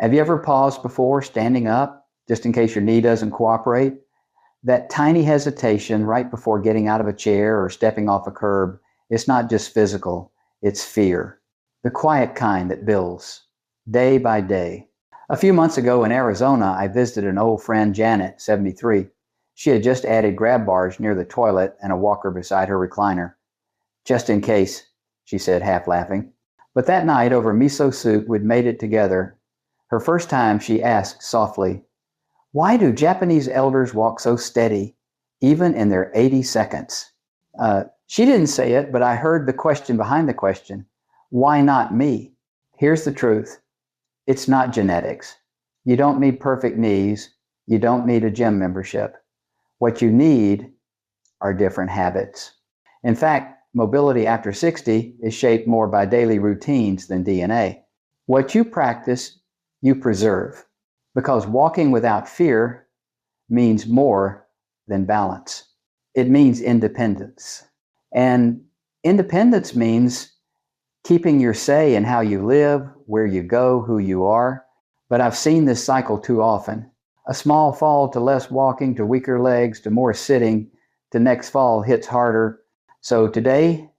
Have you ever paused before standing up, just in case your knee doesn't cooperate? That tiny hesitation right before getting out of a chair or stepping off a curb, it's not just physical, it's fear. The quiet kind that builds, day by day. A few months ago in Arizona, I visited an old friend, Janet, 73. She had just added grab bars near the toilet and a walker beside her recliner. Just in case, she said, half laughing. But that night, over miso soup, we'd made it together. Her first time, she asked softly, "Why do Japanese elders walk so steady, even in their 80 seconds?" She didn't say it, but I heard the question behind the question. Why not me? Here's the truth. It's not genetics. You don't need perfect knees. You don't need a gym membership. What you need are different habits. In fact, mobility after 60 is shaped more by daily routines than DNA. What you practice, you preserve, because walking without fear means more than balance. It means independence. And independence means keeping your say in how you live, where you go, who you are. But I've seen this cycle too often. A small fall to less walking, to weaker legs, to more sitting, to next fall hits harder. So today,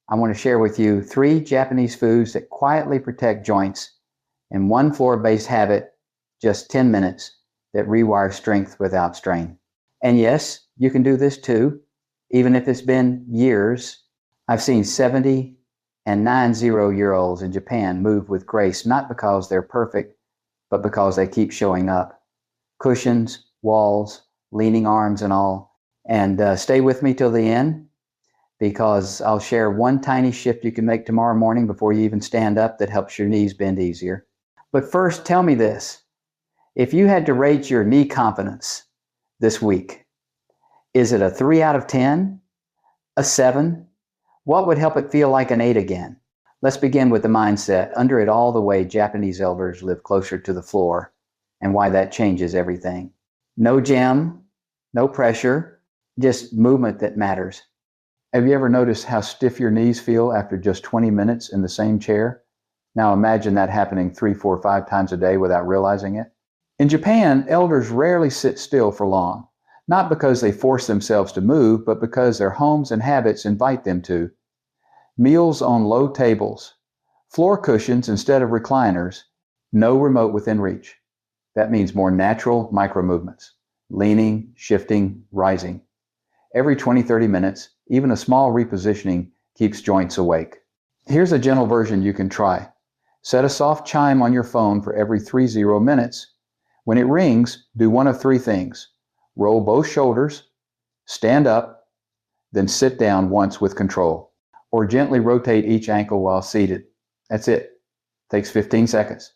I want to share with you 3 Japanese foods that quietly protect joints and 1 floor-based habit, just 10 minutes, that rewire strength without strain. And yes, you can do this too, even if it's been years. I've seen 70 and 90-year-olds in Japan move with grace, not because they're perfect, but because they keep showing up. Cushions, walls, leaning arms and all. And stay with me till the end, because I'll share 1 tiny shift you can make tomorrow morning before you even stand up that helps your knees bend easier. But first, tell me this. If you had to rate your knee confidence this week, is it a 3 out of 10? A 7? What would help it feel like an 8 again? Let's begin with the mindset. Under it all, the way Japanese elders live closer to the floor and why that changes everything. No gym, no pressure, just movement that matters. Have you ever noticed how stiff your knees feel after just 20 minutes in the same chair? Now imagine that happening 3, 4, 5 times a day without realizing it. In Japan, elders rarely sit still for long, not because they force themselves to move, but because their homes and habits invite them to. Meals on low tables, floor cushions instead of recliners, no remote within reach. That means more natural micro movements, leaning, shifting, rising. Every 20, 30 minutes, even a small repositioning keeps joints awake. Here's a gentle version you can try. Set a soft chime on your phone for every 30 minutes. When it rings, do one of 3 things. Roll both shoulders, stand up, then sit down once with control, or gently rotate each ankle while seated. That's it. Takes 15 seconds.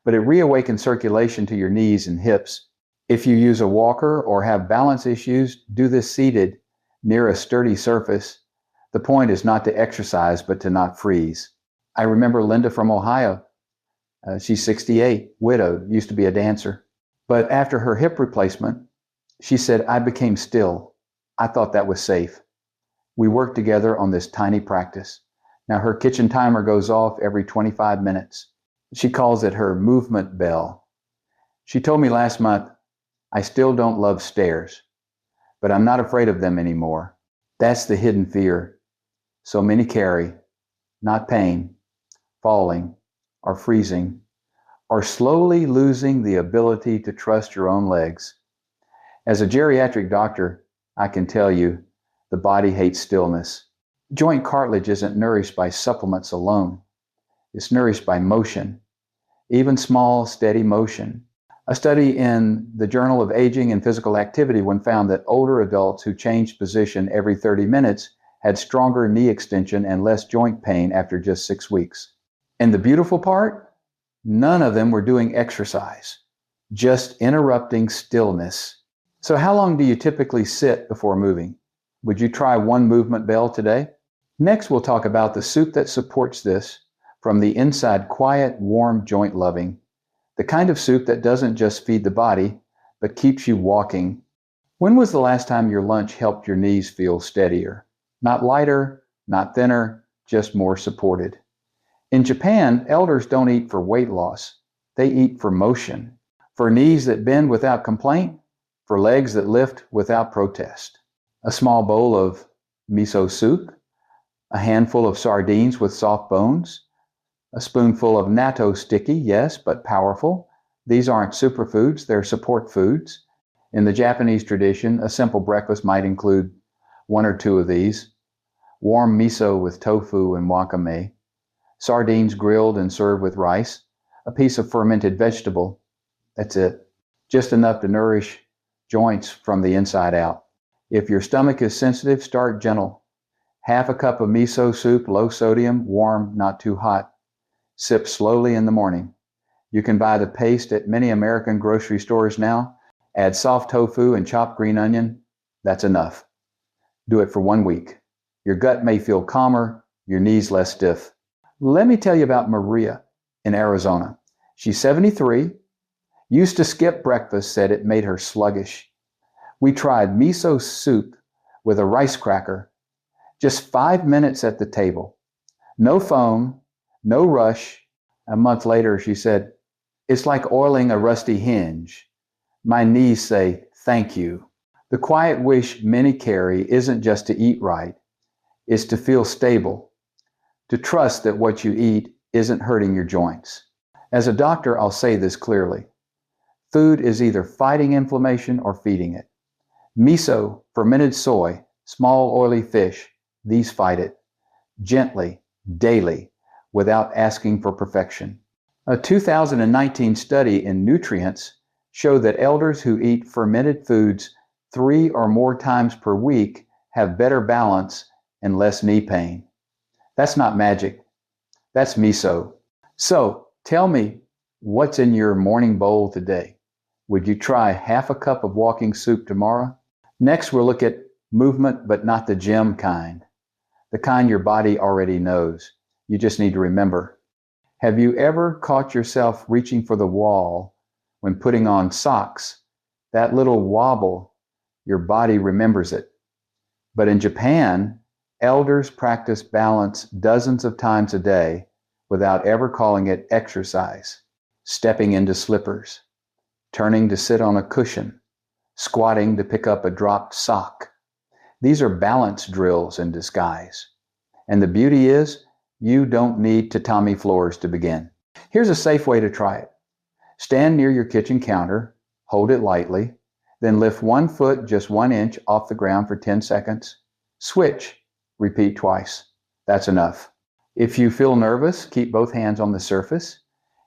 But it reawakens circulation to your knees and hips. If you use a walker or have balance issues, do this seated near a sturdy surface. The point is not to exercise, but to not freeze. I remember Linda from Ohio. She's 68, widowed, used to be a dancer. But after her hip replacement, she said, "I became still. I thought that was safe." We worked together on this tiny practice. Now her kitchen timer goes off every 25 minutes. She calls it her movement bell. She told me last month, "I still don't love stairs, but I'm not afraid of them anymore." That's the hidden fear so many carry. Not pain, falling, or freezing, or slowly losing the ability to trust your own legs. As a geriatric doctor, I can tell you, the body hates stillness. Joint cartilage isn't nourished by supplements alone. It's nourished by motion, even small, steady motion. A study in the Journal of Aging and Physical Activity found that older adults who changed position every 30 minutes had stronger knee extension and less joint pain after just 6 weeks. And the beautiful part? None of them were doing exercise, just interrupting stillness. So how long do you typically sit before moving? Would you try 1 movement bell today? Next, we'll talk about the soup that supports this, from the inside quiet, warm, joint loving. The kind of soup that doesn't just feed the body, but keeps you walking. When was the last time your lunch helped your knees feel steadier? Not lighter, not thinner, just more supported. In Japan, elders don't eat for weight loss. They eat for motion, for knees that bend without complaint, for legs that lift without protest. A small bowl of miso soup, a handful of sardines with soft bones, a spoonful of natto sticky, yes, but powerful. These aren't superfoods, they're support foods. In the Japanese tradition, a simple breakfast might include one or two of these: warm miso with tofu and wakame, sardines grilled and served with rice, a piece of fermented vegetable. That's it. Just enough to nourish joints from the inside out. If your stomach is sensitive, start gentle. Half a cup of miso soup, low sodium, warm, not too hot. Sip slowly in the morning. You can buy the paste at many American grocery stores now. Add soft tofu and chopped green onion. That's enough. Do it for 1 week. Your gut may feel calmer, your knees less stiff. Let me tell you about Maria in Arizona. She's 73, used to skip breakfast, said it made her sluggish. We tried miso soup with a rice cracker, just 5 minutes at the table. No phone, no rush. A month later, she said, "It's like oiling a rusty hinge. My knees say, thank you." The quiet wish many carry isn't just to eat right, it's to feel stable, to trust that what you eat isn't hurting your joints. As a doctor, I'll say this clearly. Food is either fighting inflammation or feeding it. Miso, fermented soy, small oily fish, these fight it. Gently, daily, without asking for perfection. A 2019 study in Nutrients showed that elders who eat fermented foods 3 or more times per week have better balance and less knee pain. That's not magic. That's miso. So, tell me, what's in your morning bowl today? Would you try half a cup of walking soup tomorrow? Next, we'll look at movement, but not the gym kind. The kind your body already knows. You just need to remember. Have you ever caught yourself reaching for the wall when putting on socks? That little wobble, your body remembers it. But in Japan, elders practice balance dozens of times a day without ever calling it exercise. Stepping into slippers, turning to sit on a cushion, squatting to pick up a dropped sock. These are balance drills in disguise. And the beauty is, you don't need tatami floors to begin. Here's a safe way to try it. Stand near your kitchen counter, hold it lightly, then lift one foot just 1 inch off the ground for 10 seconds. Switch, repeat twice. That's enough. If you feel nervous, keep both hands on the surface.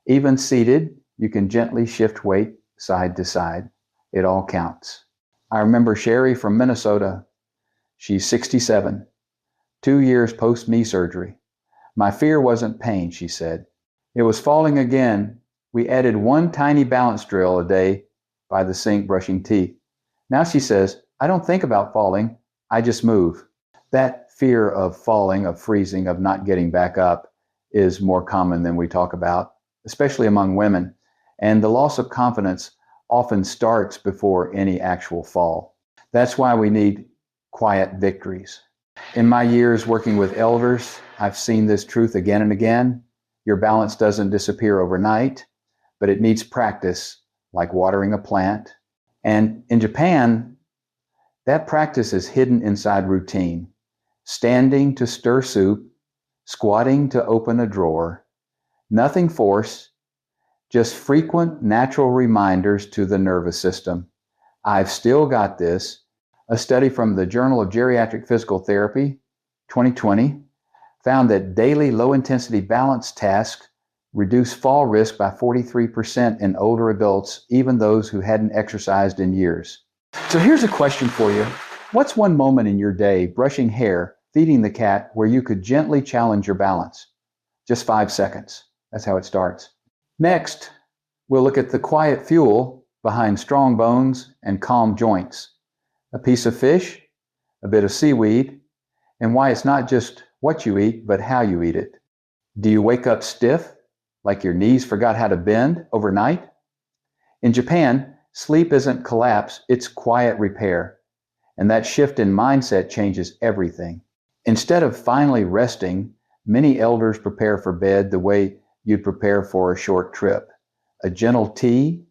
Even seated, you can gently shift weight side to side. It all counts. I remember Sherry from Minnesota. She's 67, 2 years post-knee surgery. My fear wasn't pain, she said. It was falling again. We added one tiny balance drill a day by the sink brushing teeth. Now she says, I don't think about falling, I just move. That fear of falling, of freezing, of not getting back up is more common than we talk about, especially among women. And the loss of confidence often starts before any actual fall. That's why we need quiet victories. In my years working with elders, I've seen this truth again and again. Your balance doesn't disappear overnight, but it needs practice, like watering a plant. And in Japan, that practice is hidden inside routine. Standing to stir soup, squatting to open a drawer. Nothing forced, just frequent natural reminders to the nervous system. I've still got this. A study from the Journal of Geriatric Physical Therapy, 2020, found that daily low-intensity balance tasks reduce fall risk by 43% in older adults, even those who hadn't exercised in years. So here's a question for you. What's one moment in your day, brushing hair, feeding the cat, where you could gently challenge your balance? Just 5 seconds. That's how it starts. Next, we'll look at the quiet fuel behind strong bones and calm joints. A piece of fish, a bit of seaweed, and why it's not just what you eat, but how you eat it. Do you wake up stiff, like your knees forgot how to bend overnight? In Japan, sleep isn't collapse, it's quiet repair. And that shift in mindset changes everything. Instead of finally resting, many elders prepare for bed the way you'd prepare for a short trip. a gentle tea,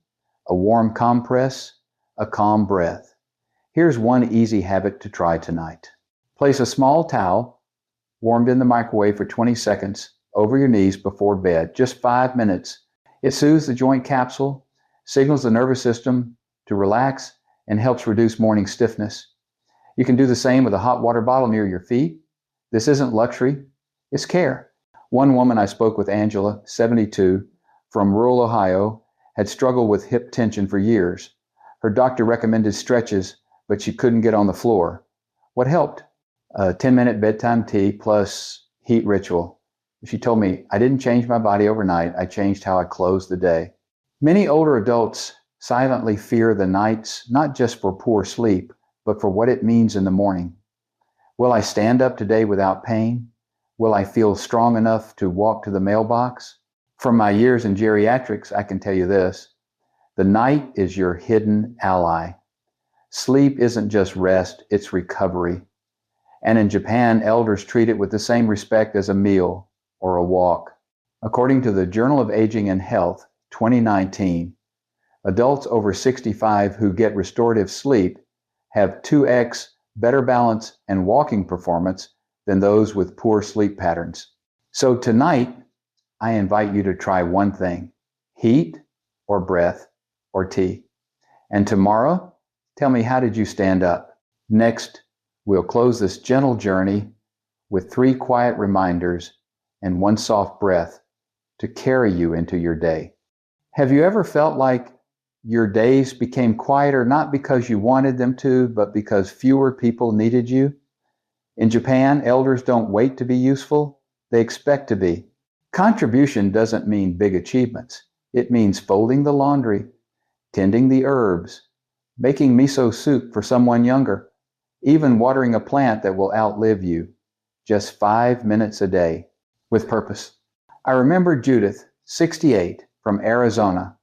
a warm compress, a calm breath. Here's one easy habit to try tonight. Place a small towel, warmed in the microwave for 20 seconds, over your knees before bed, just 5 minutes. It soothes the joint capsule, signals the nervous system to relax, and helps reduce morning stiffness. You can do the same with a hot water bottle near your feet. This isn't luxury, it's care. One woman I spoke with, Angela, 72, from rural Ohio, had struggled with hip tension for years. Her doctor recommended stretches, but she couldn't get on the floor. What helped? A 10-minute bedtime tea plus heat ritual. She told me, I didn't change my body overnight, I changed how I closed the day. Many older adults silently fear the nights, not just for poor sleep, but for what it means in the morning. Will I stand up today without pain? Will I feel strong enough to walk to the mailbox? From my years in geriatrics, I can tell you this. The night is your hidden ally. Sleep isn't just rest, it's recovery. And in Japan, elders treat it with the same respect as a meal or a walk. According to the Journal of Aging and Health, 2019, adults over 65 who get restorative sleep have 2x better balance and walking performance than those with poor sleep patterns. So tonight, I invite you to try one thing: heat or breath or tea. And tomorrow, tell me, how did you stand up? Next, we'll close this gentle journey with 3 quiet reminders and 1 soft breath to carry you into your day. Have you ever felt like your days became quieter not because you wanted them to, but because fewer people needed you? In Japan, elders don't wait to be useful, they expect to be. Contribution doesn't mean big achievements. It means folding the laundry, tending the herbs, making miso soup for someone younger, even watering a plant that will outlive you. Just 5 minutes a day, with purpose. I remember Judith, 68, from Arizona.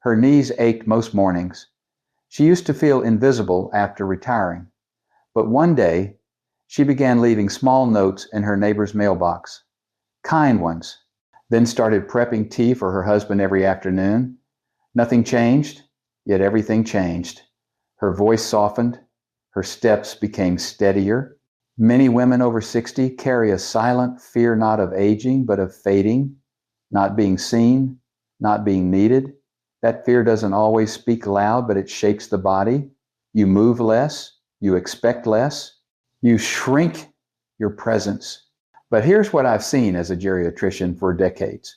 Her knees ached most mornings. She used to feel invisible after retiring. But one day, she began leaving small notes in her neighbor's mailbox. Kind ones. Then started prepping tea for her husband every afternoon. Nothing changed, yet everything changed. Her voice softened. Her steps became steadier. Many women over 60 carry a silent fear not of aging, but of fading, not being seen, not being needed. That fear doesn't always speak loud, but it shakes the body. You move less, you expect less, you shrink your presence. But here's what I've seen as a geriatrician for decades.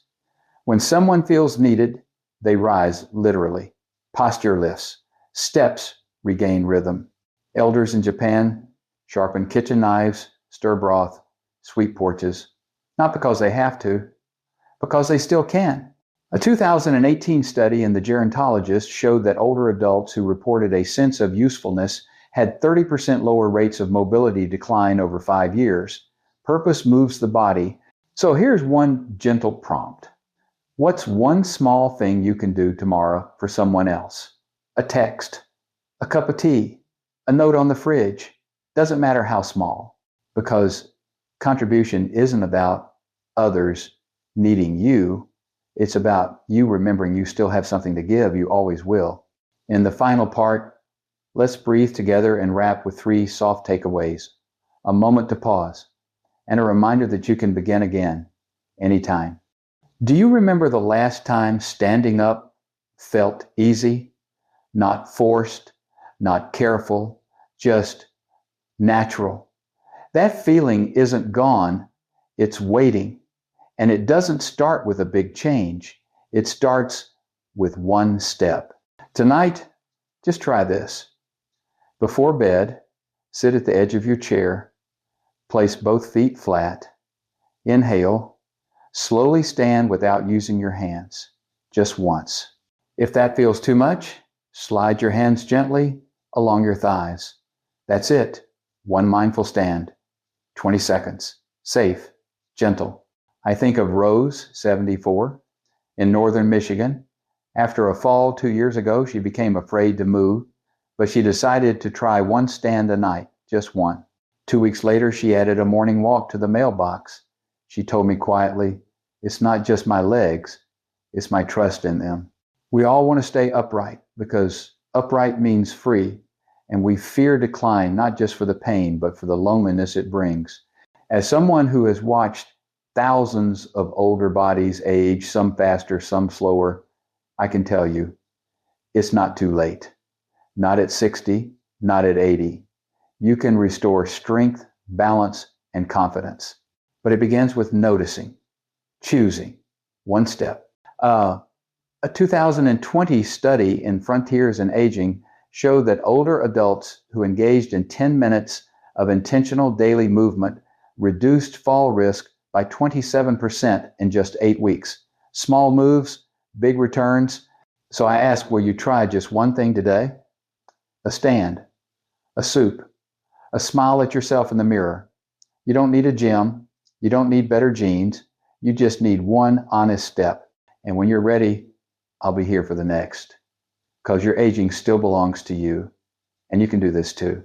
When someone feels needed, they rise literally. Posture lifts. Steps regain rhythm. Elders in Japan sharpen kitchen knives, stir broth, sweep porches. Not because they have to, because they still can. A 2018 study in the Gerontologist showed that older adults who reported a sense of usefulness had 30% lower rates of mobility decline over 5 years. Purpose moves the body. So here's one gentle prompt. What's one small thing you can do tomorrow for someone else? A text, a cup of tea, a note on the fridge. Doesn't matter how small, because contribution isn't about others needing you. It's about you remembering you still have something to give. You always will. In the final part, let's breathe together and wrap with 3 soft takeaways. A moment to pause, and a reminder that you can begin again, anytime. Do you remember the last time standing up felt easy? Not forced, not careful, just natural. That feeling isn't gone, it's waiting. And it doesn't start with a big change. It starts with 1 step. Tonight, just try this. Before bed, sit at the edge of your chair. Place both feet flat. Inhale. Slowly stand without using your hands. Just once. If that feels too much, slide your hands gently along your thighs. That's it. 1 mindful stand. 20 seconds. Safe. Gentle. I think of Rose, 74, in northern Michigan. After a fall 2 years ago, she became afraid to move, but she decided to try 1 stand a night, just 1. 2 weeks later, she added a morning walk to the mailbox. She told me quietly, it's not just my legs, it's my trust in them. We all want to stay upright because upright means free, and we fear decline not just for the pain, but for the loneliness it brings. As someone who has watched thousands of older bodies age, some faster, some slower, I can tell you, it's not too late. Not at 60, not at 80. You can restore strength, balance, and confidence. But it begins with noticing, choosing, one step. A 2020 study in Frontiers in Aging showed that older adults who engaged in 10 minutes of intentional daily movement reduced fall risk by 27% in just 8 weeks. Small moves, big returns. So I ask, will you try just one thing today? A stand, a soup, a smile at yourself in the mirror. You don't need a gym. You don't need better jeans. You just need one honest step. And when you're ready, I'll be here for the next. Because your aging still belongs to you. And you can do this too.